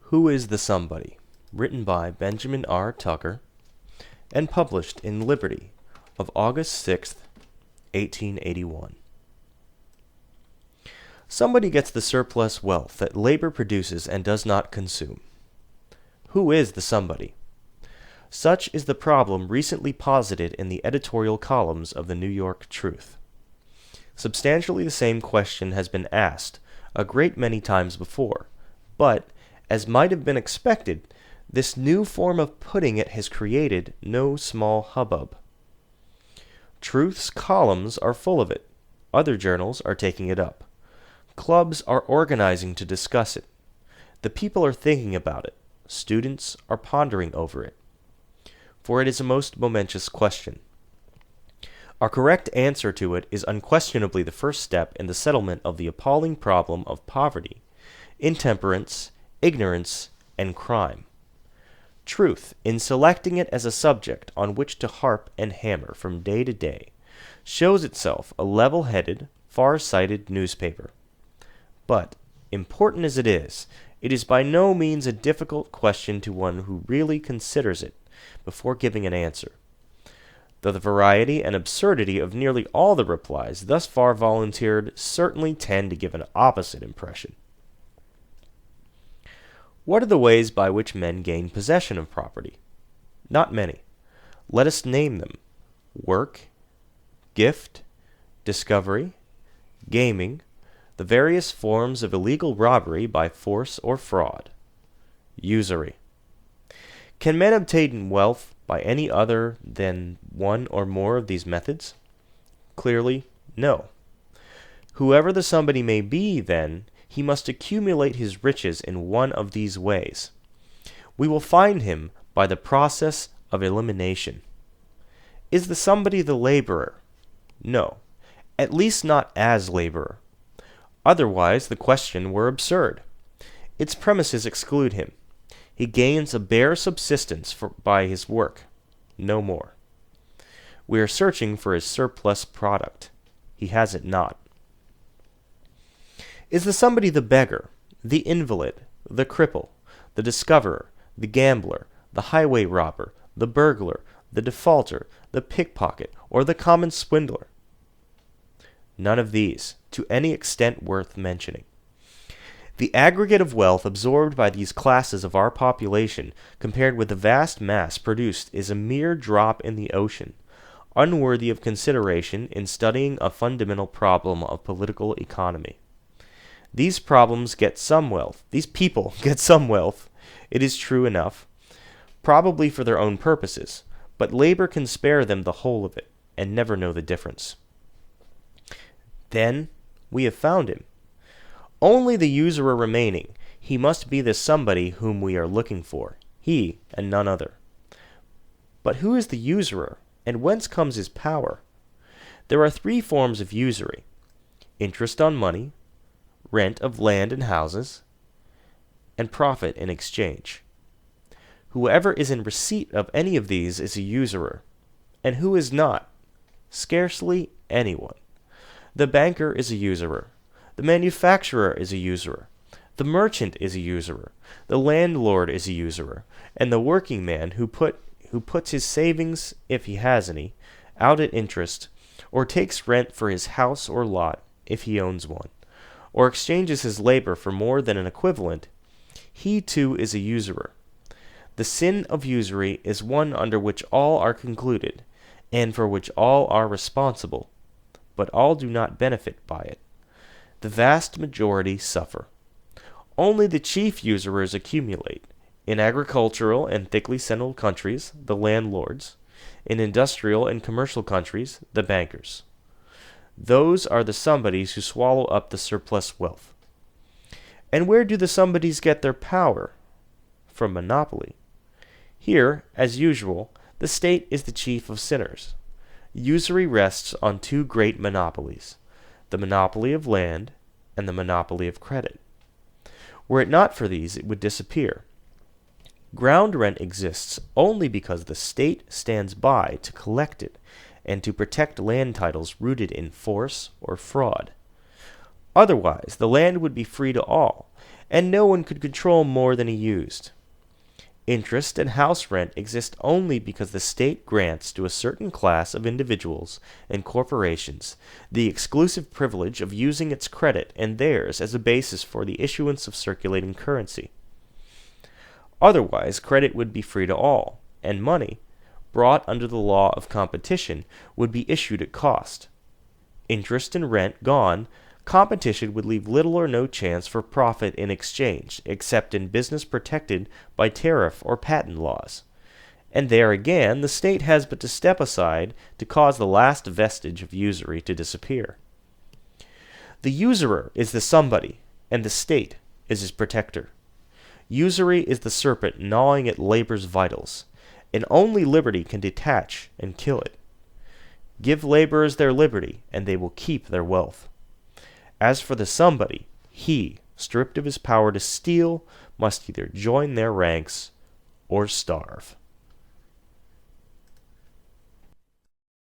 Who is the Somebody? Written by Benjamin R. Tucker and published in Liberty of August 6th, 1881. Somebody gets the surplus wealth that labor produces and does not consume. Who is the somebody? Such is the problem recently posited in the editorial columns of the New York Truth. Substantially the same question has been asked a great many times before, but, as might have been expected, this new form of putting it has created no small hubbub. Truth's columns are full of it. Other journals are taking it up. Clubs are organizing to discuss it. The people are thinking about it. Students are pondering over it. For it is a most momentous question. Our correct answer to it is unquestionably the first step in the settlement of the appalling problem of poverty, intemperance, ignorance, and crime. Truth, in selecting it as a subject on which to harp and hammer from day to day, shows itself a level-headed, far-sighted newspaper. But, important as it is by no means a difficult question to one who really considers it before giving an answer, though the variety and absurdity of nearly all the replies thus far volunteered certainly tend to give an opposite impression. What are the ways by which men gain possession of property? Not many. Let us name them: work, gift, discovery, gaming, the various forms of illegal robbery by force or fraud, usury. Can men obtain wealth by any other than one or more of these methods? Clearly, no. Whoever the somebody may be, then, he must accumulate his riches in one of these ways. We will find him by the process of elimination. Is the somebody the laborer? No, at least not as laborer. Otherwise the question were absurd. Its premises exclude him. He gains a bare subsistence by his work, no more. We are searching for his surplus product. He has it not. Is the somebody the beggar, the invalid, the cripple, the discoverer, the gambler, the highway robber, the burglar, the defaulter, the pickpocket, or the common swindler? None of these, to any extent worth mentioning. The aggregate of wealth absorbed by these classes of our population compared with the vast mass produced is a mere drop in the ocean, unworthy of consideration in studying a fundamental problem of political economy. These people get some wealth, it is true enough, probably for their own purposes, but labor can spare them the whole of it, and never know the difference. Then we have found him. Only the usurer remaining, he must be the somebody whom we are looking for, he and none other. But who is the usurer, and whence comes his power? There are three forms of usury: interest on money, rent of land and houses, and profit in exchange. Whoever is in receipt of any of these is a usurer, and who is not? Scarcely anyone. The banker is a usurer. The manufacturer is a usurer. The merchant is a usurer. The landlord is a usurer. And the working man who puts his savings, if he has any, out at interest, or takes rent for his house or lot, if he owns one, or exchanges his labor for more than an equivalent, he too is a usurer. The sin of usury is one under which all are concluded, and for which all are responsible, but all do not benefit by it. The vast majority suffer. Only the chief usurers accumulate. In agricultural and thickly settled countries, the landlords; in industrial and commercial countries, the bankers. Those are the somebodies who swallow up the surplus wealth. And where do the somebodies get their power? From monopoly. Here, as usual, the state is the chief of sinners. Usury rests on two great monopolies: the monopoly of land and the monopoly of credit. Were it not for these, it would disappear. Ground rent exists only because the state stands by to collect it and to protect land titles rooted in force or fraud. Otherwise, the land would be free to all, and no one could control more than he used. Interest and house rent exist only because the state grants to a certain class of individuals and corporations the exclusive privilege of using its credit and theirs as a basis for the issuance of circulating currency. Otherwise, credit would be free to all, and money, brought under the law of competition, would be issued at cost. Interest and rent gone, competition would leave little or no chance for profit in exchange, except in business protected by tariff or patent laws. And there again, the state has but to step aside to cause the last vestige of usury to disappear. The usurer is the somebody, and the state is his protector. Usury is the serpent gnawing at labor's vitals, and only liberty can detach and kill it. Give laborers their liberty, and they will keep their wealth. As for the somebody, he, stripped of his power to steal, must either join their ranks or starve.